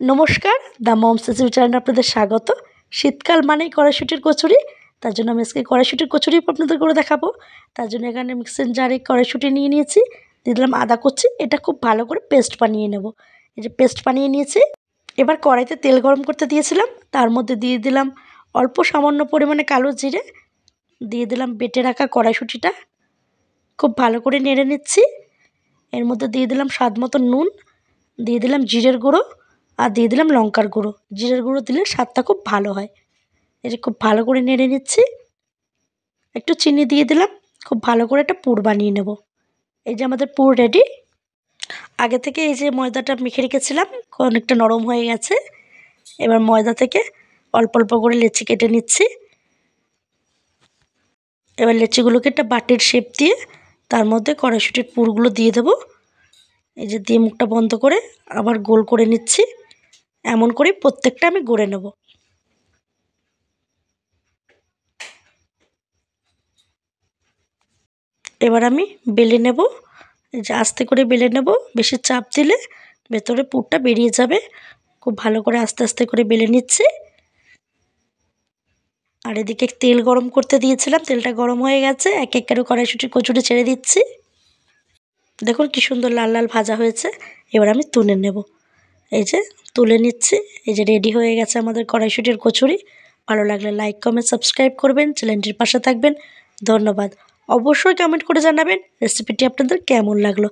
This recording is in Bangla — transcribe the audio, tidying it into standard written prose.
নমস্কার, দ্য মমস রেসিপি চ্যানেলে আপনাদের স্বাগত। শীতকাল মানেই কড়াইশুঁটির কচুরি। তার জন্য আমি আজকে কড়াইশুঁটির কচুরি আপনাদের করে দেখাবো। তার জন্য এখানে মিক্সিং জারে কড়াইশুঁটি নিয়ে নিয়েছি, দিয়ে দিলাম আদা কুচি। এটা খুব ভালো করে পেস্ট বানিয়ে নেব। এই যে পেস্ট বানিয়ে নিয়েছি। এবার কড়াইতে তেল গরম করতে দিয়েছিলাম, তার মধ্যে দিয়ে দিলাম অল্প সামান্য পরিমাণে কালো জিরে, দিয়ে দিলাম বেটে রাখা কড়াইশুঁটিটা। খুব ভালো করে নেড়ে নিচ্ছি। এর মধ্যে দিয়ে দিলাম স্বাদ মতো নুন, দিয়ে দিলাম জিরের গুঁড়ো, আর দিয়ে দিলাম লঙ্কার গুঁড়ো। জিরের গুঁড়ো দিলে স্বাদটা খুব ভালো হয়। এটা খুব ভালো করে নেড়ে নিচ্ছি। একটু চিনি দিয়ে দিলাম। খুব ভালো করে একটা পুর বানিয়ে নেব। এই যে আমাদের পুর রেডি। আগে থেকে এই যে ময়দাটা মেখে রেখেছিলাম, অনেকটা নরম হয়ে গেছে। এবার ময়দা থেকে অল্প অল্প করে লেচি কেটে নিচ্ছি। এবার লেচিগুলোকে একটা বাটির শেপ দিয়ে তার মধ্যে কড়াইশুঁটির পুরগুলো দিয়ে দেবো। এই যে দিয়ে মুখটা বন্ধ করে আবার গোল করে নিচ্ছি। এমন করে প্রত্যেকটা আমি গড়ে নেব। এবার আমি বেলে নেব। এই যে আস্তে করে বেলে নেব, বেশি চাপ দিলে ভেতরে পুরটা বেরিয়ে যাবে। খুব ভালো করে আস্তে আস্তে করে বেলে নিচ্ছি। আর এদিকে তেল গরম করতে দিয়েছিলাম, তেলটা গরম হয়ে গেছে। এক এক করে কড়াইশুঁটির কচুরি ছেড়ে দিচ্ছি। দেখুন কি সুন্দর লাল লাল ভাজা হয়েছে। এবার আমি তুলে নেব। এই যে তুলে নিচ্ছি। এই যে রেডি হয়ে গেছে আমাদের কড়াইশুঁটির কচুরি। ভালো লাগলে লাইক কমেন্ট সাবস্ক্রাইব করবেন, চ্যানেলটির পাশে থাকবেন। ধন্যবাদ। অবশ্যই কমেন্ট করে জানাবেন রেসিপিটি আপনাদের কেমন লাগলো।